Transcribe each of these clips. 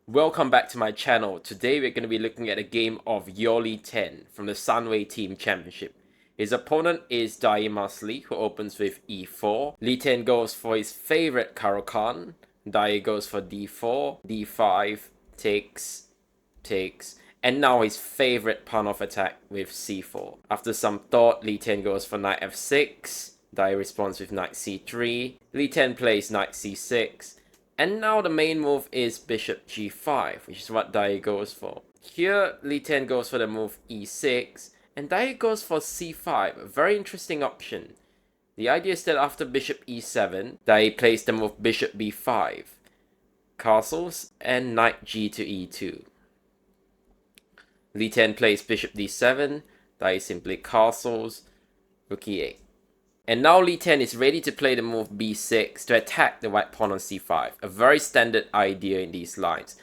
Welcome back to my channel. Today we're going to be looking at a game of Yeoh Li Tian from the Sunway Team Championship. His opponent is Daie, who opens with e4. Li Tian goes for his favorite Caro-Kann. Daie goes for d4, d5, takes, and now his favorite pawn-off attack with c4. After some thought, Li Tian goes for knight f6. Daie responds with knight c3. Li Tian plays knight c6. And now the main move is bishop g5, which is what Daie goes for. Here, Li Tian goes for the move e6, and Daie goes for c5, a very interesting option. The idea is that after bishop e7, Daie plays the move bishop b5, castles, and knight g to e2. Li Tian plays bishop d7, Daie simply castles, rook e8. And now Li Tian is ready to play the move b6 to attack the white pawn on c5, a very standard idea in these lines.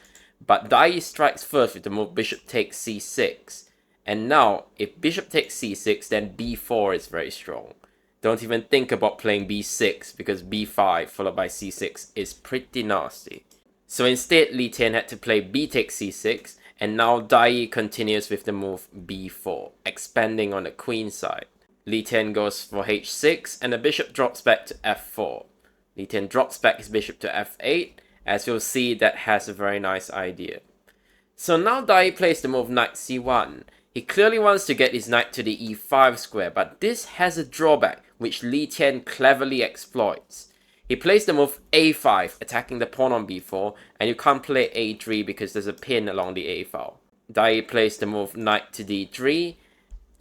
But Daie strikes first with the move bishop takes c6. And now, if bishop takes c6, then b4 is very strong. Don't even think about playing b6 because b5 followed by c6 is pretty nasty. So instead, Li Tian had to play b takes c6, and now Daie continues with the move b4, expanding on the queen side. Li Tian goes for h6, and the bishop drops back to f4. Li Tian drops back his bishop to f8. As you'll see, that has a very nice idea. So now Daie plays the move knight c1. He clearly wants to get his knight to the e5 square, but this has a drawback, which Li Tian cleverly exploits. He plays the move a5, attacking the pawn on b4, and you can't play a3 because there's a pin along the a file. Daie plays the move knight to d3,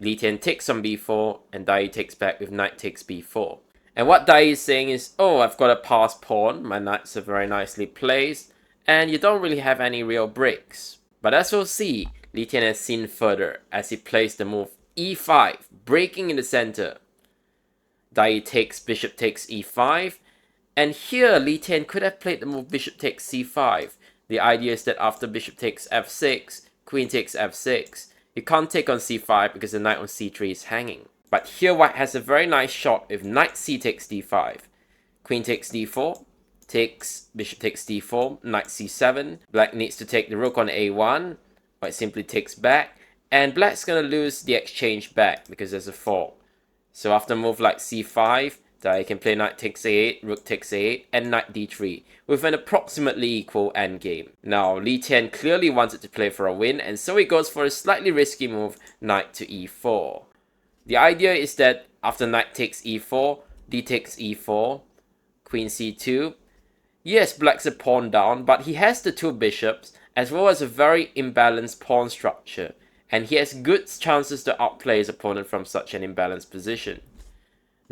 Li Tian takes on b4, and Daie takes back with knight takes b4. And what Daie is saying is, oh, I've got a passed pawn, my knights are very nicely placed, and you don't really have any real breaks. But as we'll see, Li Tian has seen further as he plays the move e5, breaking in the center. Daie takes bishop takes e5, and here Li Tian could have played the move bishop takes c5. The idea is that after bishop takes f6, queen takes f6, you can't take on c5 because the knight on c3 is hanging. But here white has a very nice shot with knight c takes d5. Queen takes d4, takes, bishop takes d4, knight c7. Black needs to take the rook on a1. White simply takes back. And black's going to lose the exchange back because there's a fall. So after a move like c5, Daie can play knight takes a8, rook takes a8, and knight d3, with an approximately equal endgame. Now, Li Tian clearly wanted to play for a win, and so he goes for a slightly risky move, knight to e4. The idea is that after knight takes e4, d takes e4, queen c2. Yes, black's a pawn down, but he has the two bishops, as well as a very imbalanced pawn structure, and he has good chances to outplay his opponent from such an imbalanced position.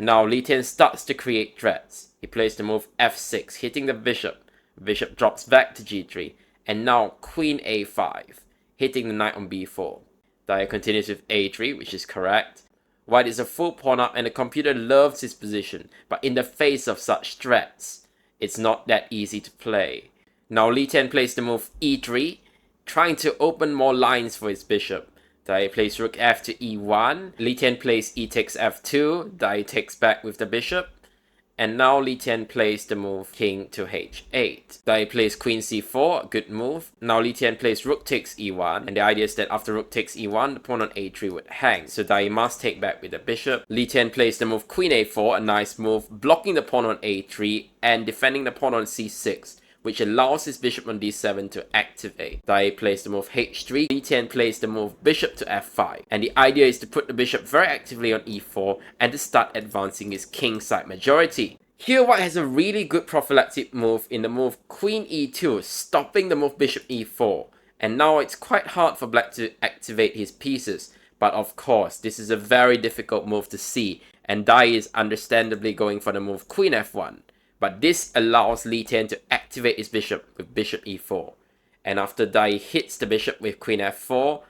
Now Li Tian starts to create threats. He plays the move f6, hitting the bishop. Bishop drops back to g3, and now queen a5, hitting the knight on b4. Daie continues with a3, which is correct. White is a full pawn up, and the computer loves his position, but in the face of such threats, it's not that easy to play. Now Li Tian plays the move e3, trying to open more lines for his bishop. Daie plays rook f to e1, Li Tian plays e takes f2, Daie takes back with the bishop, and now Li Tian plays the move king to h8. Daie plays queen c4, good move. Now Li Tian plays rook takes e1, and the idea is that after rook takes e1, the pawn on a3 would hang, so Daie must take back with the bishop. Li Tian plays the move queen a4, a nice move, blocking the pawn on a3 and defending the pawn on c6, which allows his bishop on d7 to activate. Daie plays the move h3, Li Tian plays the move bishop to f5, and the idea is to put the bishop very actively on e4 and to start advancing his kingside majority. Here white has a really good prophylactic move in the move queen e2, stopping the move bishop e4, and now it's quite hard for black to activate his pieces, but of course this is a very difficult move to see, and Daie is understandably going for the move queen f1. But this allows Li Tian to activate his bishop with bishop e4. And after Daie hits the bishop with queen f4,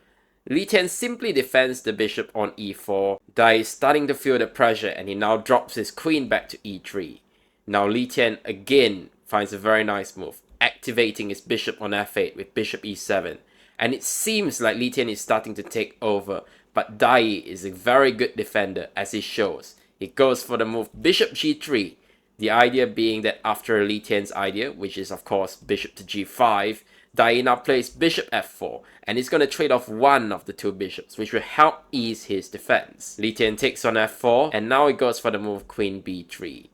Li Tian simply defends the bishop on e4. Daie is starting to feel the pressure, and he now drops his queen back to e3. Now Li Tian again finds a very nice move, activating his bishop on f8 with bishop e7. And it seems like Li Tian is starting to take over, but Daie is a very good defender as he shows. He goes for the move bishop g3, the idea being that after Li Tian's idea, which is of course bishop to g5, Daie now plays bishop f4, and he's going to trade off one of the two bishops, which will help ease his defense. Li Tian takes on f4, and now he goes for the move queen b3.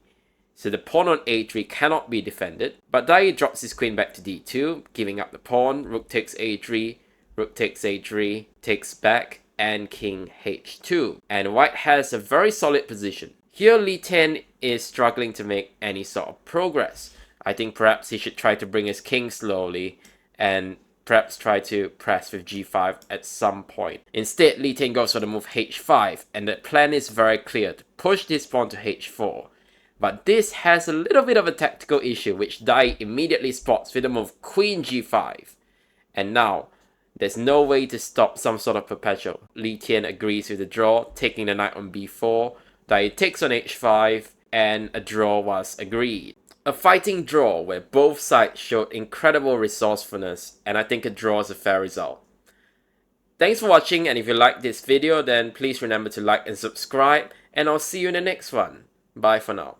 So the pawn on a3 cannot be defended, but Daie drops his queen back to d2, giving up the pawn. Rook takes a3, rook takes a3, takes back, and king h2. And white has a very solid position. Here Li Tian is struggling to make any sort of progress. I think perhaps he should try to bring his king slowly and perhaps try to press with g5 at some point. Instead, Li Tian goes for the move h5, and the plan is very clear, to push this pawn to h4. But this has a little bit of a tactical issue, which Daie immediately spots with the move queen g5. And now, there's no way to stop some sort of perpetual. Li Tian agrees with the draw, taking the knight on b4. Daie takes on h5, and a draw was agreed. A fighting draw where both sides showed incredible resourcefulness, and I think a draw is a fair result. Thanks for watching, and if you liked this video, then please remember to like and subscribe, and I'll see you in the next one. Bye for now.